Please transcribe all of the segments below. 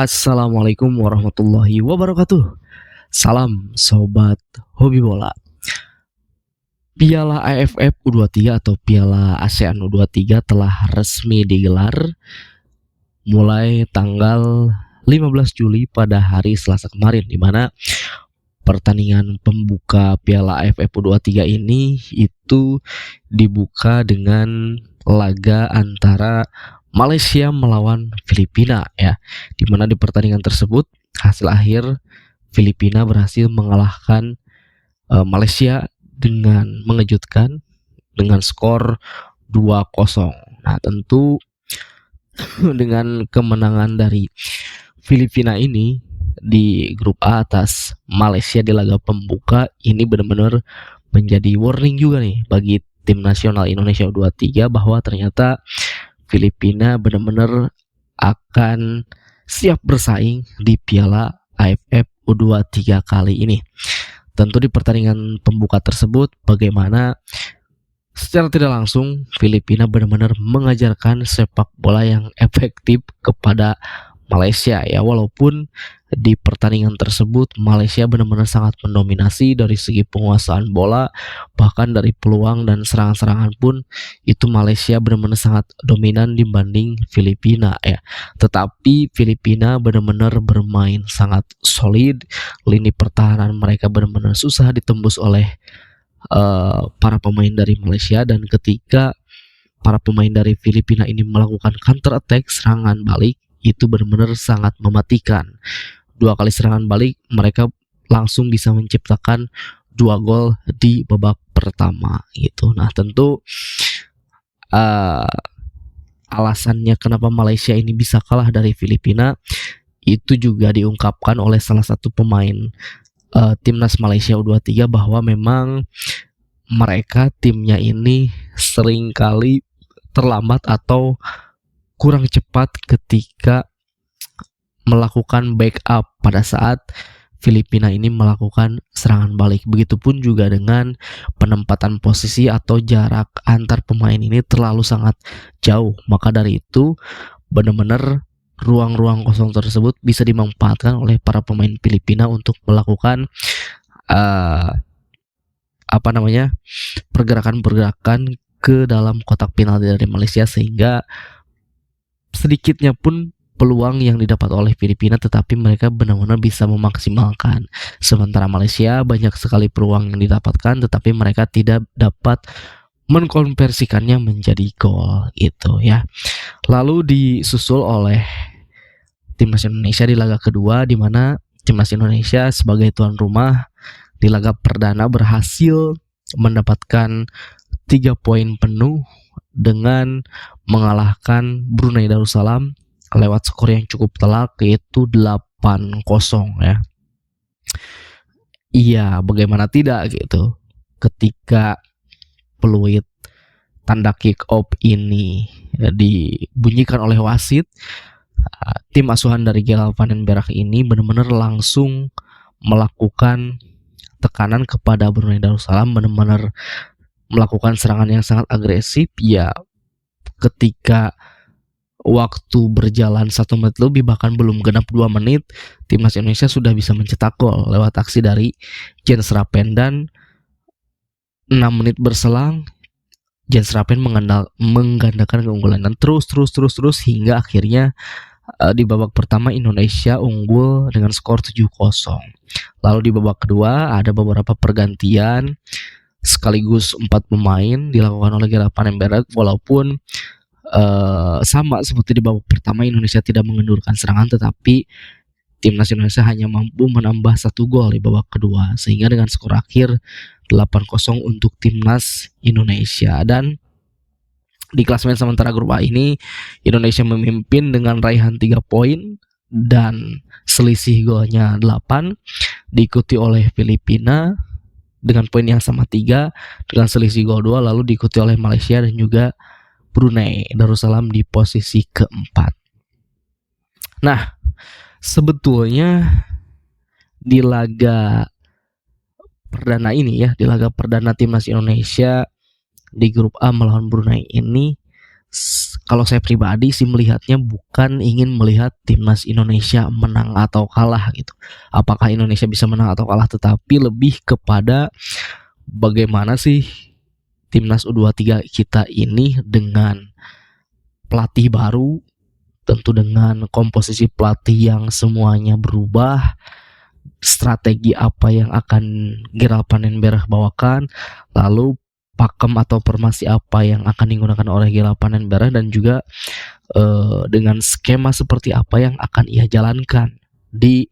Assalamualaikum warahmatullahi wabarakatuh. Salam sobat hobi bola. Piala AFF U23 atau Piala ASEAN U23 telah resmi digelar mulai tanggal 15 Juli pada hari Selasa kemarin, di mana pertandingan pembuka Piala AFF U23 ini itu dibuka dengan laga antara Malaysia melawan Filipina ya. Di mana di pertandingan tersebut hasil akhir Filipina berhasil mengalahkan Malaysia dengan mengejutkan dengan skor 2-0. Nah, tentu dengan kemenangan dari Filipina ini di grup A atas Malaysia di laga pembuka ini benar-benar menjadi warning juga nih bagi tim nasional Indonesia U23 bahwa ternyata Filipina benar-benar akan siap bersaing di Piala AFF U23 kali ini. Tentu di pertandingan pembuka tersebut bagaimana secara tidak langsung Filipina benar-benar mengajarkan sepak bola yang efektif kepada Malaysia ya, walaupun di pertandingan tersebut Malaysia benar-benar sangat mendominasi dari segi penguasaan bola, bahkan dari peluang dan serangan-serangan pun itu Malaysia benar-benar sangat dominan dibanding Filipina ya. Tetapi Filipina benar-benar bermain sangat solid, lini pertahanan mereka benar-benar susah ditembus oleh para pemain dari Malaysia, dan ketika para pemain dari Filipina ini melakukan counter attack, serangan balik itu benar-benar sangat mematikan. 2 kali serangan balik mereka langsung bisa menciptakan 2 gol di babak pertama gitu. Nah, tentu alasannya kenapa Malaysia ini bisa kalah dari Filipina itu juga diungkapkan oleh salah satu pemain timnas Malaysia U23 bahwa memang mereka timnya ini seringkali terlambat atau kurang cepat ketika melakukan backup pada saat Filipina ini melakukan serangan balik. Begitupun juga dengan penempatan posisi atau jarak antar pemain ini terlalu sangat jauh. Maka dari itu benar-benar ruang-ruang kosong tersebut bisa dimanfaatkan oleh para pemain Filipina untuk melakukan pergerakan-pergerakan ke dalam kotak penalti dari Malaysia, sehingga sedikitnya pun peluang yang didapat oleh Filipina tetapi mereka benar-benar bisa memaksimalkan. Sementara Malaysia banyak sekali peluang yang didapatkan tetapi mereka tidak dapat mengkonversikannya menjadi gol gitu ya. Lalu disusul oleh timnas Indonesia di laga kedua, di mana timnas Indonesia sebagai tuan rumah di laga perdana berhasil mendapatkan 3 poin penuh dengan mengalahkan Brunei Darussalam lewat skor yang cukup telak, yaitu 8-0 ya. Iya, bagaimana tidak gitu. Ketika peluit tanda kick off ini dibunyikan oleh wasit, tim asuhan dari Gerald van den Berg ini benar-benar langsung melakukan tekanan kepada Brunei Darussalam, benar-benar melakukan serangan yang sangat agresif ya. Ketika waktu berjalan 1 menit lebih, bahkan belum genap 2 menit, timnas Indonesia sudah bisa mencetak gol lewat aksi dari Jens Rapen, dan 6 menit berselang Jens Rapen menggandakan keunggulan, dan terus hingga akhirnya di babak pertama Indonesia unggul dengan skor 7-0. Lalu di babak kedua ada beberapa pergantian sekaligus 4 pemain dilakukan oleh Gerald van den Berg, walaupun sama seperti di babak pertama Indonesia tidak mengendurkan serangan, tetapi timnas Indonesia hanya mampu menambah 1 gol di babak kedua, sehingga dengan skor akhir 8-0 untuk timnas Indonesia. Dan di klasemen sementara grup A ini Indonesia memimpin dengan raihan 3 poin dan selisih golnya 8, diikuti oleh Filipina dengan poin yang sama 3 dengan selisih gol 2, lalu diikuti oleh Malaysia dan juga Brunei Darussalam di posisi keempat. Nah, sebetulnya di laga perdana ini ya, di laga perdana timnas Indonesia di grup A melawan Brunei ini Kalau saya pribadi sih melihatnya bukan ingin melihat timnas Indonesia menang atau kalah gitu. Apakah Indonesia bisa menang atau kalah, tetapi lebih kepada bagaimana sih timnas U23 kita ini dengan pelatih baru, tentu dengan komposisi pelatih yang semuanya berubah, strategi apa yang akan Gerald Panenberg bawakan, lalu pakem atau formasi apa yang akan digunakan oleh Gerald Panenberg, dan juga dengan skema seperti apa yang akan ia jalankan di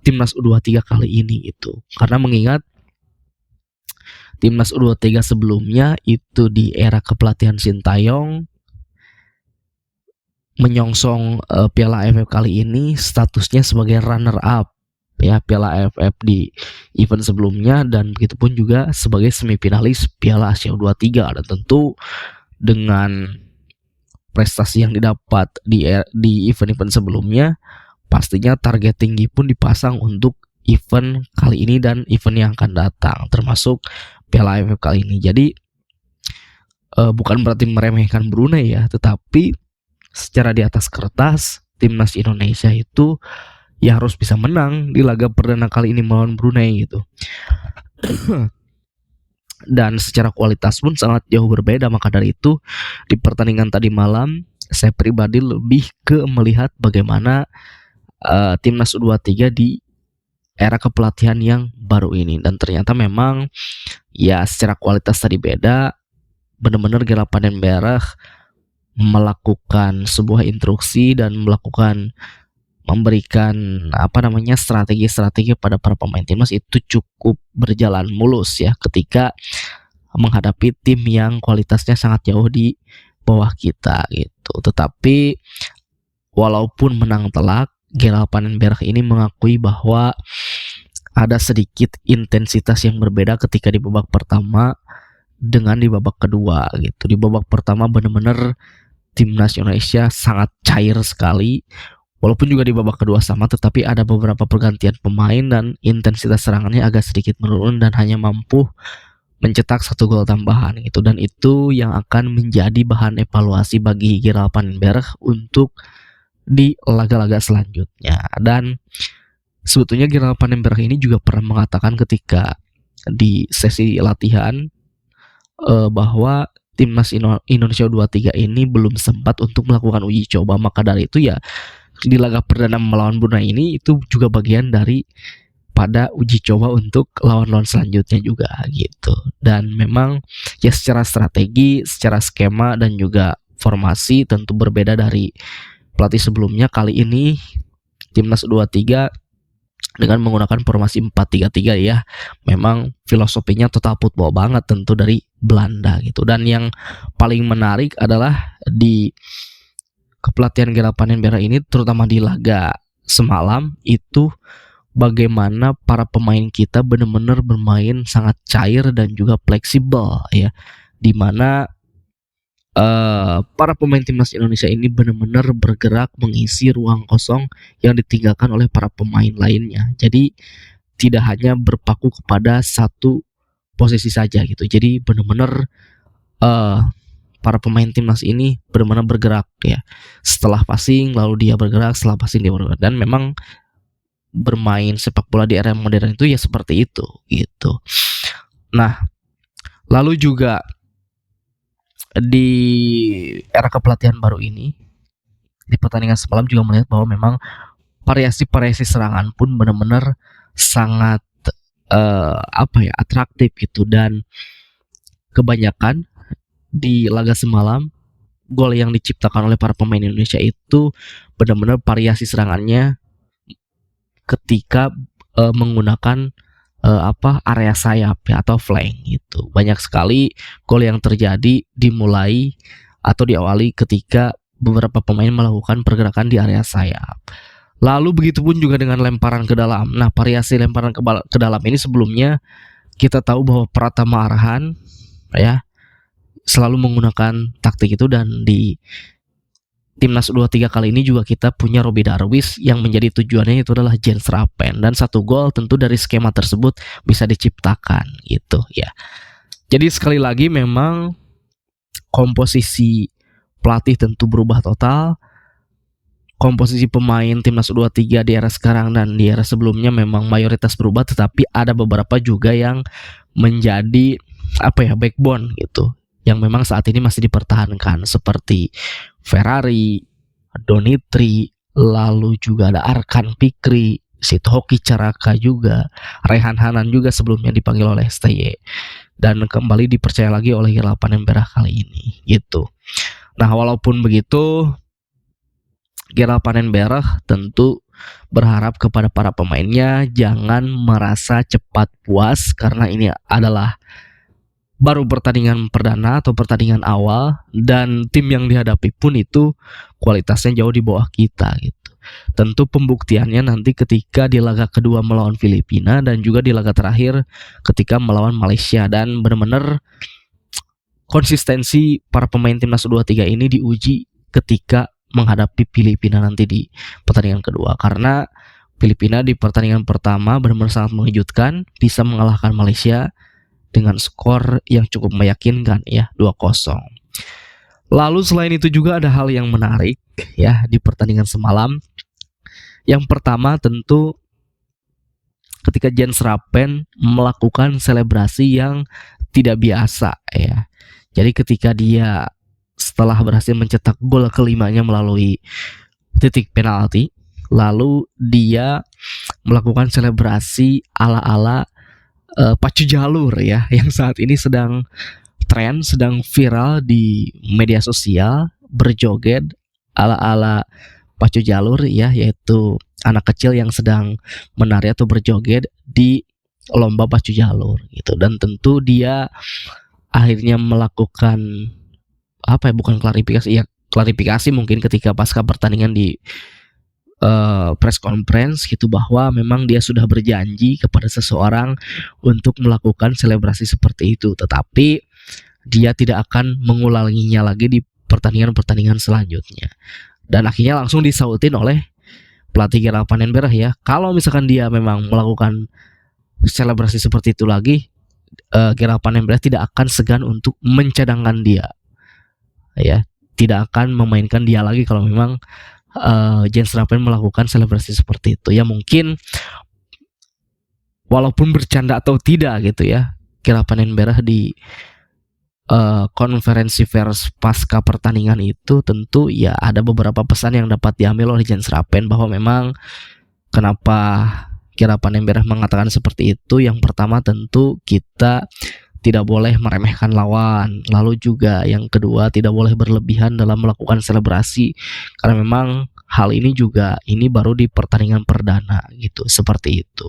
timnas U23 kali ini itu. Karena mengingat timnas U23 sebelumnya itu di era kepelatihan Sintayong menyongsong Piala AFF kali ini statusnya sebagai runner up ya Piala AFF di event sebelumnya, dan begitupun juga sebagai semifinalis Piala Asia U23. Dan tentu dengan prestasi yang didapat di event-event sebelumnya, pastinya target tinggi pun dipasang untuk event kali ini dan event yang akan datang, termasuk Piala AFF kali ini. Jadi bukan berarti meremehkan Brunei ya, tetapi secara di atas kertas timnas Indonesia itu ya harus bisa menang di laga perdana kali ini melawan Brunei gitu. Dan secara kualitas pun sangat jauh berbeda. Maka dari itu di pertandingan tadi malam saya pribadi lebih ke melihat bagaimana timnas U23 di era kepelatihan yang baru ini. Dan ternyata memang ya secara kualitas tadi beda. Benar-benar Gerald Panenberg melakukan sebuah instruksi dan memberikan strategi-strategi pada para pemain timnas itu cukup berjalan mulus ya ketika menghadapi tim yang kualitasnya sangat jauh di bawah kita gitu. Tetapi walaupun menang telak, Gerald Panenberg ini mengakui bahwa ada sedikit intensitas yang berbeda ketika di babak pertama dengan di babak kedua gitu. Di babak pertama benar-benar timnas Indonesia sangat cair sekali, walaupun juga di babak kedua sama, tetapi ada beberapa pergantian pemain dan intensitas serangannya agak sedikit menurun dan hanya mampu mencetak 1 gol tambahan gitu. Dan itu yang akan menjadi bahan evaluasi bagi Gerald Panenberg untuk di laga-laga selanjutnya. Dan sebetulnya Gerald Panenberg ini juga pernah mengatakan ketika di sesi latihan bahwa timnas Indonesia U23 ini belum sempat untuk melakukan uji coba. Maka dari itu ya di laga perdana melawan Brunei ini itu juga bagian dari pada uji coba untuk lawan-lawan selanjutnya juga gitu. Dan memang ya secara strategi, secara skema dan juga formasi tentu berbeda dari pelatih sebelumnya. Kali ini timnas U23 dengan menggunakan formasi 4-3-3 ya. Memang filosofinya total football banget tentu dari Belanda gitu. Dan yang paling menarik adalah di kepelatihan Gerald Panenberg ini, terutama di laga semalam itu, bagaimana para pemain kita benar-benar bermain sangat cair dan juga fleksibel ya, dimana para pemain timnas Indonesia ini benar-benar bergerak mengisi ruang kosong yang ditinggalkan oleh para pemain lainnya. Jadi tidak hanya berpaku kepada satu posisi saja gitu. Jadi benar-benar para pemain timnas ini benar-benar bergerak ya. Setelah passing lalu dia bergerak, setelah passing dia bergerak. Dan memang bermain sepak bola di era modern itu ya seperti itu gitu. Nah, lalu juga di era kepelatihan baru ini, di pertandingan semalam juga melihat bahwa memang variasi serangan pun benar-benar sangat atraktif gitu. Dan kebanyakan di laga semalam gol yang diciptakan oleh para pemain Indonesia itu benar-benar variasi serangannya ketika menggunakan area sayap ya, atau flank gitu. Banyak sekali gol yang terjadi dimulai atau diawali ketika beberapa pemain melakukan pergerakan di area sayap. Lalu begitupun juga dengan lemparan ke dalam. Nah, variasi lemparan ke dalam ini sebelumnya kita tahu bahwa Pratama Arhan ya selalu menggunakan taktik itu, dan di timnas U23 kali ini juga kita punya Robby Darwish yang menjadi tujuannya itu adalah Jens Rappen, dan 1 gol tentu dari skema tersebut bisa diciptakan gitu ya. Jadi sekali lagi memang komposisi pelatih tentu berubah total. Komposisi pemain timnas U23 di era sekarang dan di era sebelumnya memang mayoritas berubah, tetapi ada beberapa juga yang menjadi backbone gitu, yang memang saat ini masih dipertahankan, seperti Ferrari, Donitri, lalu juga ada Arkan Pikri, Sitoki Caraka juga, Rehan Hanan juga sebelumnya dipanggil oleh STY dan kembali dipercaya lagi oleh Gera Panenberah kali ini gitu. Nah, walaupun begitu, Gera Panenberah tentu berharap kepada para pemainnya jangan merasa cepat puas, karena ini adalah baru pertandingan perdana atau pertandingan awal, dan tim yang dihadapi pun itu kualitasnya jauh di bawah kita gitu. Tentu pembuktiannya nanti ketika di laga kedua melawan Filipina dan juga di laga terakhir ketika melawan Malaysia, dan benar-benar konsistensi para pemain timnas U23 ini diuji ketika menghadapi Filipina nanti di pertandingan kedua, karena Filipina di pertandingan pertama benar-benar sangat mengejutkan, bisa mengalahkan Malaysia dengan skor yang cukup meyakinkan ya, 2-0. Lalu selain itu juga ada hal yang menarik ya di pertandingan semalam. Yang pertama tentu ketika Jens Rappen melakukan selebrasi yang tidak biasa ya. Jadi ketika dia setelah berhasil mencetak gol kelimanya melalui titik penalti, lalu dia melakukan selebrasi ala-ala pacu jalur ya, yang saat ini sedang tren, sedang viral di media sosial, berjoget ala-ala pacu jalur ya, yaitu anak kecil yang sedang menari atau berjoget di lomba pacu jalur gitu. Dan tentu dia akhirnya melakukan bukan klarifikasi ya, klarifikasi mungkin ketika pasca pertandingan di press conference gitu, bahwa memang dia sudah berjanji kepada seseorang untuk melakukan selebrasi seperti itu, tetapi dia tidak akan mengulanginya lagi di pertandingan-pertandingan selanjutnya. Dan akhirnya langsung disautin oleh pelatih Gera Panenberah ya, kalau misalkan dia memang melakukan selebrasi seperti itu lagi, Gera Panenberah tidak akan segan untuk mencadangkan dia ya, tidak akan memainkan dia lagi kalau memang Jens Rappen melakukan selebrasi seperti itu ya. Mungkin walaupun bercanda atau tidak gitu ya, Gera Panenberah di konferensi pers pasca pertandingan itu tentu ya ada beberapa pesan yang dapat diambil oleh Jens Rappen, bahwa memang kenapa Gera Panenberah mengatakan seperti itu. Yang pertama tentu kita tidak boleh meremehkan lawan, lalu juga yang kedua tidak boleh berlebihan dalam melakukan selebrasi, karena memang hal ini juga ini baru di pertandingan perdana gitu, seperti itu.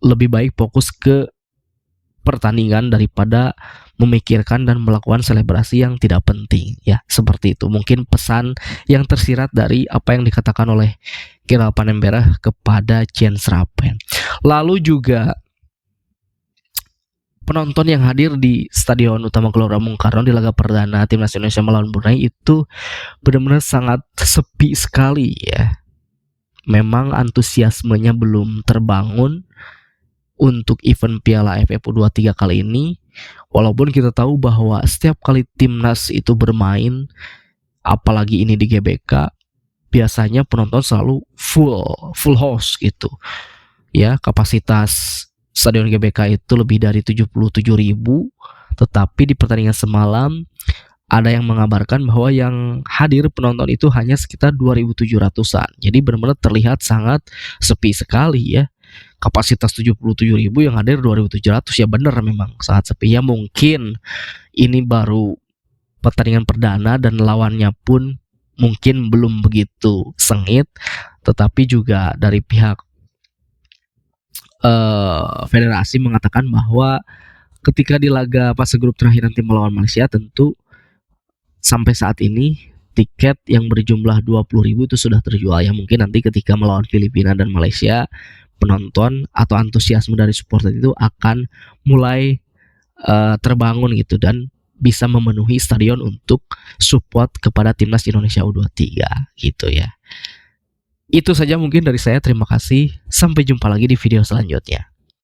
Lebih baik fokus ke pertandingan daripada memikirkan dan melakukan selebrasi yang tidak penting ya, seperti itu. Mungkin pesan yang tersirat dari apa yang dikatakan oleh Gera Panenberah kepada Jens Rappen. Lalu juga penonton yang hadir di Stadion Utama Gelora Bung Karno di laga perdana timnas Indonesia melawan Brunei itu benar-benar sangat sepi sekali ya. Memang antusiasmenya belum terbangun untuk event Piala AFF U23 kali ini, walaupun kita tahu bahwa setiap kali timnas itu bermain, apalagi ini di GBK, biasanya penonton selalu full house gitu ya. Kapasitas Stadion GBK itu lebih dari 77.000, tetapi di pertandingan semalam ada yang mengabarkan bahwa yang hadir penonton itu hanya sekitar 2.700-an. Jadi benar-benar terlihat sangat sepi sekali ya. Kapasitas 77.000 yang hadir 2.700, ya benar memang sangat sepi ya. Mungkin ini baru pertandingan perdana dan lawannya pun mungkin belum begitu sengit, tetapi juga dari pihak federasi mengatakan bahwa ketika di laga fase grup terakhir nanti melawan Malaysia, tentu sampai saat ini tiket yang berjumlah 20.000 itu sudah terjual ya. Mungkin nanti ketika melawan Filipina dan Malaysia, penonton atau antusiasme dari supporter itu akan mulai terbangun gitu, dan bisa memenuhi stadion untuk support kepada timnas Indonesia U23 gitu ya. Itu saja mungkin dari saya, terima kasih. Sampai jumpa lagi di video selanjutnya.